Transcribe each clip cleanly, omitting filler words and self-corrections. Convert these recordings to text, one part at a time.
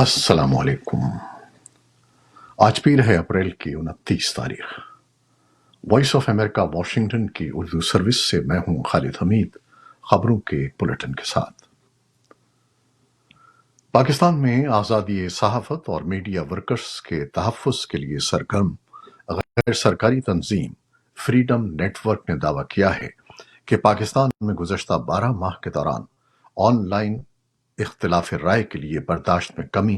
अस्सलाम वालेकुम। आज पीर है अप्रैल की 29 तारीख। वॉइस ऑफ अमेरिका वाशिंगटन की उर्दू सर्विस से मैं हूं खालिद हमीद, खबरों के बुलेटिन के साथ। पाकिस्तान में आज़ादी सहाफ़त और मीडिया वर्कर्स के तहफ़्फ़ुज़ के लिए सरगर्म गैर सरकारी तंजीम फ्रीडम नेटवर्क ने दावा किया है कि पाकिस्तान में गुज़श्ता 12 माह के दौरान ऑनलाइन इख्तिलाफ राय के लिए बर्दाश्त में कमी,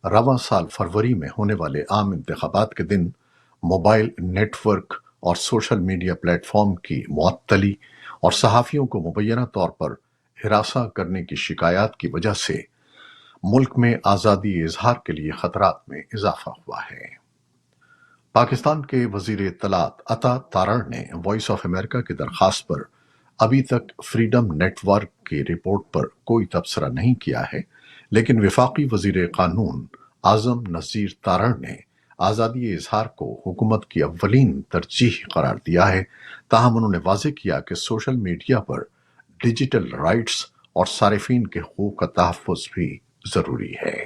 रवां साल फरवरी में होने वाले आम इंतखाबात के दिन मोबाइल नेटवर्क और सोशल मीडिया प्लेटफॉर्म की मुअत्तली और सहाफ़ियों को मुबैना तौर पर हिरासा करने की शिकायत की वजह से मुल्क में आज़ादी इजहार के लिए खतरात में इजाफा हुआ है। पाकिस्तान के वजीर इत्तलात अता तारड़ ने वॉइस ऑफ अमेरिका की दरख्वास्त पर अभी तक फ्रीडम नेटवर्क की रिपोर्ट पर कोई तबसरा नहीं किया है, लेकिन वफाकी वजीर कानून आजम नज़ीर तारड़ ने आज़ादी इजहार को हुकूमत की अव्वलीन तरजीह करार दिया है। ताहम उन्होंने वाज़ेह किया कि सोशल मीडिया पर डिजिटल राइट्स और सारिफीन के हकूक़ का तहफ़्फ़ुज़ भी ज़रूरी है।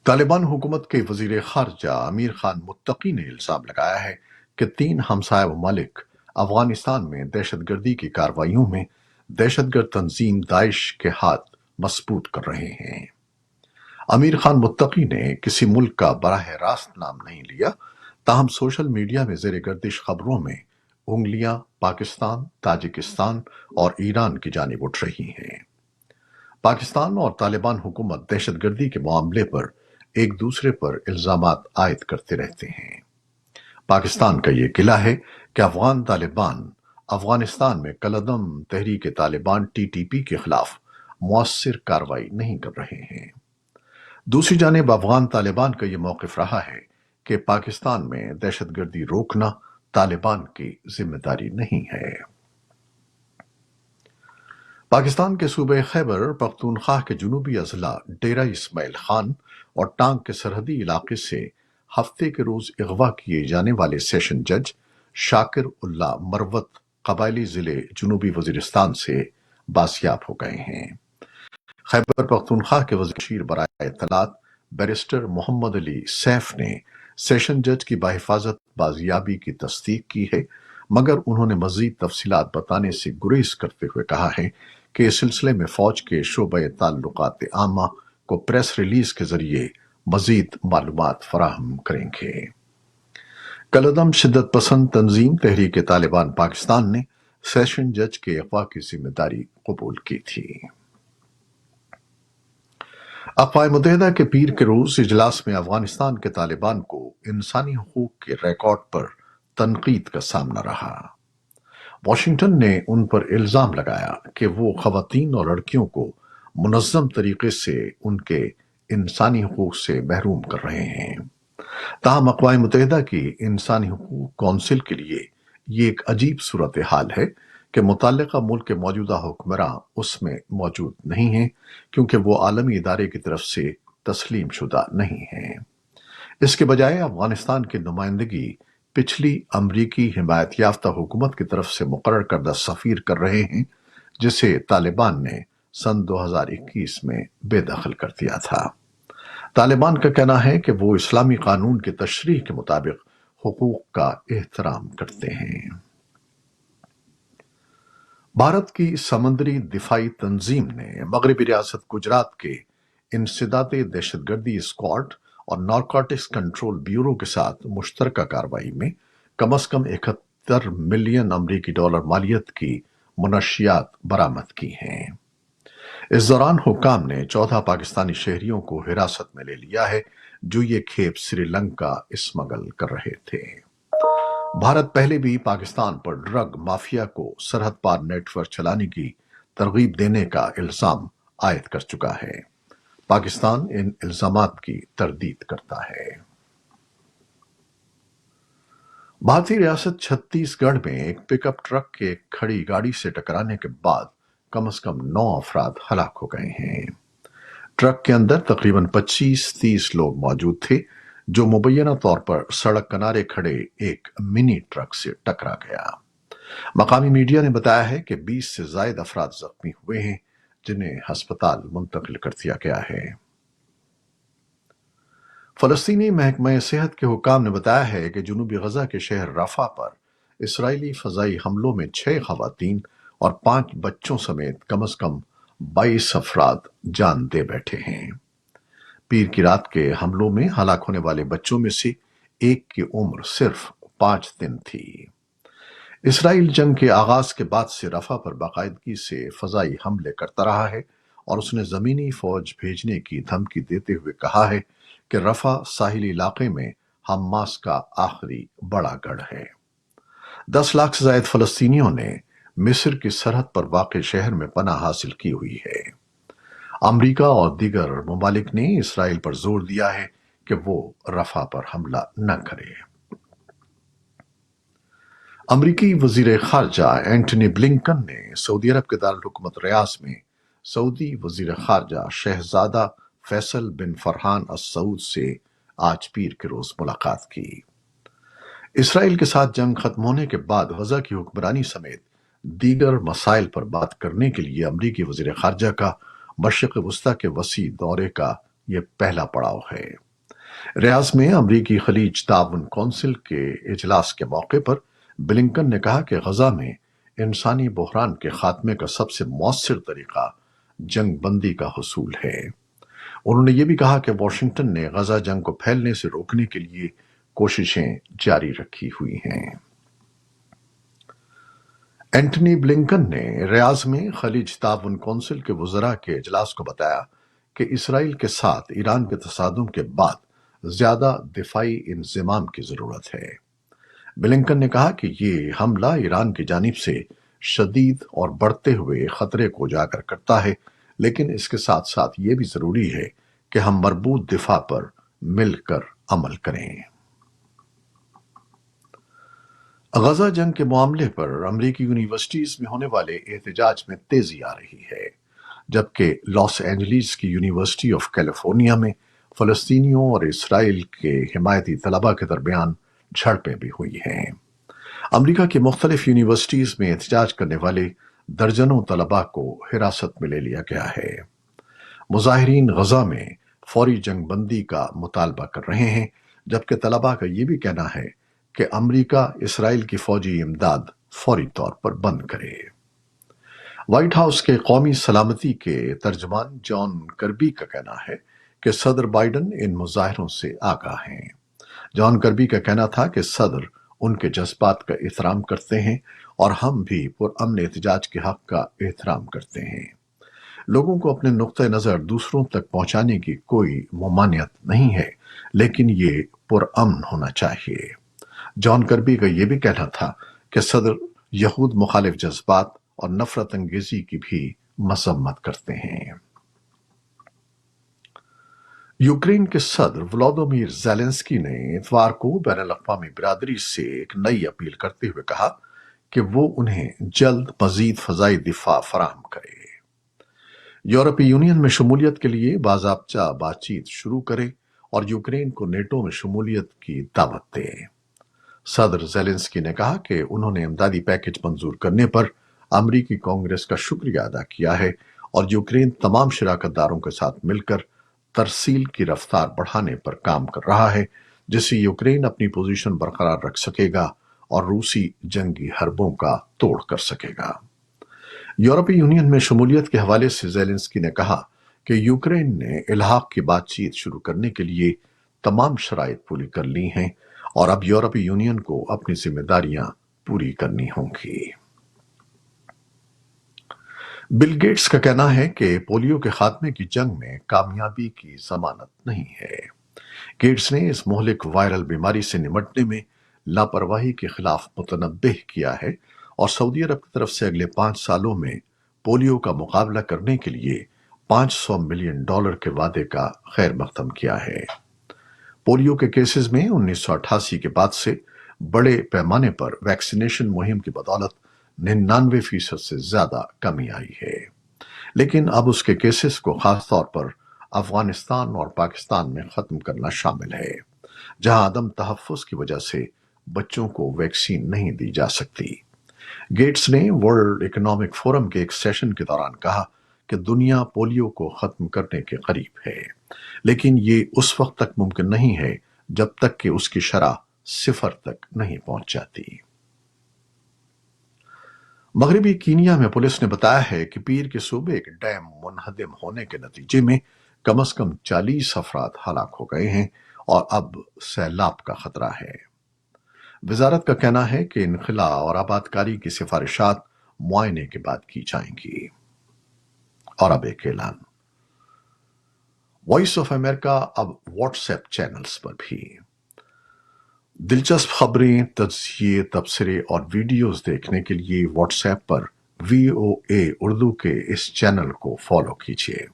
तालिबान हुकूमत के वजीर खारजा अमीर खान मुत्तकी ने इल्जाम लगाया है कि 3 हमसाया ममालिक अफगानिस्तान में दहशतगर्दी की कार्रवाइयों में दहशतगर्द तंजीम दाइश के हाथ मजबूत कर रहे हैं। अमीर खान मुत्तकी ने किसी मुल्क का बराह रास्त नाम नहीं लिया, ताहम सोशल मीडिया में ज़ेर गर्दिश खबरों में उंगलियां पाकिस्तान, ताजिकिस्तान और ईरान की जानिब उठ रही हैं। पाकिस्तान और तालिबान हुकूमत दहशतगर्दी के मामले पर एक दूसरे पर इल्जामात आयद करते रहते हैं। पाकिस्तान का ये गिला है कि अफगान तालिबान अफगानिस्तान में कलदम तहरीक तालिबान TTP के खिलाफ मुअस्सिर कार्रवाई नहीं कर रहे हैं। दूसरी जानिब अफगान तालिबान का ये मौक़िफ़ रहा है कि पाकिस्तान में दहशतगर्दी रोकना तालिबान की जिम्मेदारी नहीं है। पाकिस्तान के सूबे खैबर पख्तूनख्वा के जुनूबी अजला डेरा इस्माइल खान और टांग के सरहदी इलाके से हफ्ते के रोज अगवा किए जाने वाले सेशन जज शाकिर उल्ला मरवत कबायली जिले जुनूबी वजीरिस्तान से बाजियाब हो गए हैं। खैबर पख्तूनख्वा के वज़ीर बराए इत्तलात बैरिस्टर मोहम्मद अली सैफ ने सेशन जज की बाहिफाजत बाजियाबी की तस्दीक की है, मगर उन्होंने मजीद तफसीलात बताने से गुरेज करते हुए कहा है कि इस सिलसिले में फौज के शोबे ताल्लुकात आमा को प्रेस रिलीज के जरिए मजीद मालूमात फराहम करेंगे। कलदम शिद्दत पसंद तंजीम तहरीक तालिबान पाकिस्तान ने सेशन जज के अगवा की जिम्मेदारी कबूल की थी। अक़वाम मुत्तहिदा के पीर के रोज इजलास में अफगानिस्तान के तालिबान को इंसानी हकूक के रिकॉर्ड पर तनकीद का सामना रहा। वाशिंगटन ने उन पर इल्जाम लगाया कि वो खवातीन और लड़कियों को मुनज़्ज़म तरीके से उनके इंसानी हकूक से महरूम कर रहे हैं। ताहम अक़वाम मुत्तहिदा की इंसानी हकूक कौंसिल के लिए ये एक अजीब सूरत हाल है कि मुतल्लिका मुल्क के मौजूदा हुक्मरान उसमें मौजूद नहीं हैं, क्योंकि वो आलमी इदारे की तरफ से तस्लीम शुदा नहीं हैं। इसके बजाय अफगानिस्तान की नुमाइंदगी पिछली अमरीकी हिमायत याफ्ता हुकूमत की तरफ से मुकर्रर करदा सफीर कर रहे हैं, जिसे तालिबान ने सन 2021 में बेदखल कर दिया था। तालिबान का कहना है कि वो इस्लामी कानून की तशरीह के मुताबिक हुकूक का एहतराम करते हैं। भारत की समुद्री दिफाई तंजीम ने मगरबी रियासत गुजरात के इंसदादे दहशतगर्दी स्क्वाड और नारकोटिक्स कंट्रोल ब्यूरो के साथ मुश्तरका कार्रवाई में कम अज कम 71 मिलियन अमरीकी डॉलर मालियत की मुनशियात बरामद की हैं। इस दौरान हुक्काम ने 14 पाकिस्तानी शहरियों को हिरासत में ले लिया है, जो ये खेप श्रीलंका स्मगल कर रहे थे। भारत पहले भी पाकिस्तान पर ड्रग माफिया को सरहद पार नेटवर्क चलाने की तरगीब देने का इल्जाम आयद कर चुका है। पाकिस्तान इन इल्जामात की तरदीद करता है। भारतीय रियासत छत्तीसगढ़ में एक पिकअप ट्रक के खड़ी गाड़ी से टकराने के बाद कम से कम 9 अफराद हलाक हो गए हैं। ट्रक के अंदर तकरीबन 25-30 लोग मौजूद थे, जो मुबैना तौर पर सड़क किनारे खड़े एक मिनी ट्रक से टकरा गया। मकामी मीडिया ने बताया है कि 20 से ज्यादा अफराद जख्मी हुए हैं, जिन्हें हस्पताल मुंतकिल कर दिया गया है। फलस्तीनी महकमा सेहत के हुक्काम ने बताया है कि जनूबी गजा के शहर रफा पर इसराइली फजाई हमलों में 6 खवातीन और 5 बच्चों समेत कम से कम 22 अफराद जान दे बैठे हैं। पीर की रात के हमलों में हलाक होने वाले बच्चों में से एक की उम्र सिर्फ 5 दिन थी। इसराइल जंग के आगाज के बाद से रफा पर बाकायदगी से फजाई हमले करता रहा है और उसने जमीनी फौज भेजने की धमकी देते हुए कहा है कि रफा साहिली इलाके में हमास का आखिरी बड़ा गढ़ है। 10 लाख से ज्यादा फलस्तीनियों ने मिस्र की सरहद पर वाक़ शहर में पनाह हासिल की हुई है। अमरीका और दीगर ममालिक ने इसराइल पर जोर दिया है कि वो रफा पर हमला न करे। अमरीकी वजीर खारजा एंटनी ब्लिंकन ने सऊदी अरब के दारुल हुकूमत रियाद में सऊदी वजीर खारजा शहजादा फैसल बिन फरहान अस सऊद से आज पीर के रोज मुलाकात की। इसराइल के साथ जंग खत्म होने के बाद गजा की हुक्मरानी समेत दीगर मसाइल पर बात करने के लिए अमरीकी वजीर खारजा का मशरिक़ वस्ता के वसी दौरे का यह पहला पड़ाव है। रियाद में अमरीकी खलीज ताउन कौंसिल के इजलास के मौके पर ब्लिंकन ने कहा कि गजा में इंसानी बहरान के खात्मे का सबसे मौसर तरीका जंग बंदी का हुसूल है। उन्होंने ये भी कहा कि वाशिंगटन ने गजा जंग को फैलने से रोकने के लिए कोशिशें जारी रखी हुई हैं। एंटनी ब्लिंकन ने रियाद में खलीज ताउन कौंसिल के वज़रा के इजलास को बताया कि इसराइल के साथ ईरान के तसादुम के बाद ज्यादा दिफाई इंज़िमाम की जरूरत है। ब्लिंकन ने कहा कि ये हमला ईरान की जानिब से शदीद और बढ़ते हुए खतरे को उजागर करता है, लेकिन इसके साथ साथ ये भी जरूरी है कि हम मरबूत दिफा पर मिलकर अमल करें। गजा जंग के मामले पर अमरीकी यूनिवर्सिटीज में होने वाले एहतजाज में तेजी आ रही है, जबकि लॉस एंजलिस की यूनिवर्सिटी ऑफ कैलिफोर्निया में फलस्तीनियों और इसराइल के हिमायती तलबा के दरमियान झड़पें भी हुई हैं। अमरीका की मुख्तलिफ यूनिवर्सिटीज में एहतजाज करने वाले दर्जनों तलबा को हिरासत में ले लिया गया है। मुजाहिरीन गजा में फौरी जंग बंदी का मुतालबा कर रहे हैं, जबकि तलबा का यह भी कहना है कि अमरीका इसराइल की फौजी इमदाद फौरी तौर पर बंद करे। व्हाइट हाउस के कौमी सलामती के तर्जमान जॉन कर्बी का कहना है कि सदर बाइडन इन मुजाहिरों से आगाह हैं। जॉन कर्बी का कहना था कि सदर उनके जज्बात का एहतराम करते हैं और हम भी पुरअमन एहतजाज के हक का एहतराम करते हैं। लोगों को अपने नुक्ते नज़र दूसरों तक पहुंचाने की कोई ममानियत नहीं है, लेकिन ये पुरअमन होना चाहिए। जॉन कर्बी का यह भी कहना था कि सदर यहूद मुखालिफ जज्बात और नफरत अंगेजी की भी मजम्मत करते हैं। यूक्रेन के सदर व्लादिमीर ज़ेलेंस्की ने इतवार को बैनुल-अक़वामी बिरादरी से एक नई अपील करते हुए कहा कि वो उन्हें जल्द मजीद फजाई दिफा फराहम करे, यूरोपीय यूनियन में शमूलियत के लिए बाज़ाब्ता बातचीत शुरू करे और यूक्रेन को नेटो में शमूलियत की दावत दे। सदर ज़ेलेंस्की ने कहा कि उन्होंने इमदादी पैकेज मंजूर करने पर अमरीकी कांग्रेस का शुक्रिया अदा किया है और यूक्रेन तमाम शराकतदारों के साथ मिलकर तरसील की रफ्तार बढ़ाने पर काम कर रहा है, जिससे यूक्रेन अपनी पोजीशन बरकरार रख सकेगा और रूसी जंगी हरबों का तोड़ कर सकेगा। यूरोपीय यूनियन में शमूलियत के हवाले से ज़ेलेंस्की ने कहा कि यूक्रेन ने इल्हाक की बातचीत शुरू करने के लिए तमाम शराइत पूरी कर ली हैं और अब यूरोपीय यूनियन को अपनी जिम्मेदारियां पूरी करनी होंगी। बिल गेट्स का कहना है कि पोलियो के खात्मे की जंग में कामयाबी की जमानत नहीं है। गेट्स ने इस मोहलिक वायरल बीमारी से निपटने में लापरवाही के खिलाफ मुतनब्बिह किया है और सऊदी अरब की तरफ से अगले 5 सालों में पोलियो का मुकाबला करने के लिए $500 मिलियन के वादे का खैर मकदम किया है। पोलियो के केसेस में 1988 के बाद से बड़े पैमाने पर वैक्सीनेशन मुहिम की बदौलत 99% से ज्यादा कमी आई है, लेकिन अब उसके केसेस को खासतौर पर अफगानिस्तान और पाकिस्तान में खत्म करना शामिल है, जहां अदम तहफ्फुज़ की वजह से बच्चों को वैक्सीन नहीं दी जा सकती। गेट्स ने वर्ल्ड इकोनॉमिक फोरम के एक सेशन के दौरान कहा کہ دنیا پولیو کو ختم کرنے کے قریب ہے، لیکن یہ اس وقت تک ممکن نہیں ہے جب تک کہ اس کی شرح 0 تک نہیں پہنچ جاتی۔ مغربی کینیا میں پولیس نے بتایا ہے کہ پیر کے صوبے ایک ڈیم منہدم ہونے کے نتیجے میں کم از کم 40 افراد ہلاک ہو گئے ہیں اور اب سیلاب کا خطرہ ہے۔ وزارت کا کہنا ہے کہ انخلا اور آبادکاری کی سفارشات معائنے کے بعد کی جائیں گی۔ اور اب ایک اعلان، وائس آف امریکہ اب واٹس ایپ چینلز پر بھی دلچسپ خبریں، تجزیے، تبصرے اور ویڈیوز دیکھنے کے لیے واٹس ایپ پر VOA اردو کے اس چینل کو فالو کیجیے۔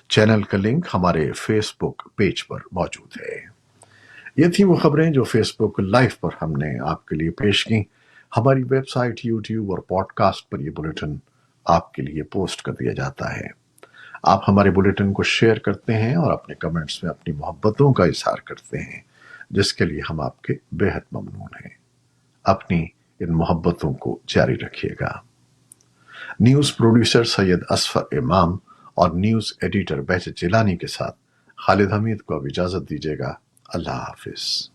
چینل کا لنک ہمارے فیس بک پیج پر موجود ہے۔ یہ تھی وہ خبریں جو فیس بک لائیو پر ہم نے آپ کے لیے پیش کی۔ ہماری ویب سائٹ، یوٹیوب اور پوڈ کاسٹ پر یہ بلیٹن آپ کے لیے پوسٹ کر دیا جاتا ہے۔ آپ ہمارے بلیٹن کو شیئر کرتے ہیں اور اپنے کمنٹس میں اپنی محبتوں کا اظہار کرتے ہیں، جس کے لیے ہم آپ کے بے حد ممنون ہیں۔ اپنی ان محبتوں کو جاری رکھیے گا۔ نیوز پروڈیوسر سید اصفر امام اور نیوز ایڈیٹر بہجت جیلانی کے ساتھ خالد حمید کو اب اجازت دیجیے گا۔ اللہ حافظ۔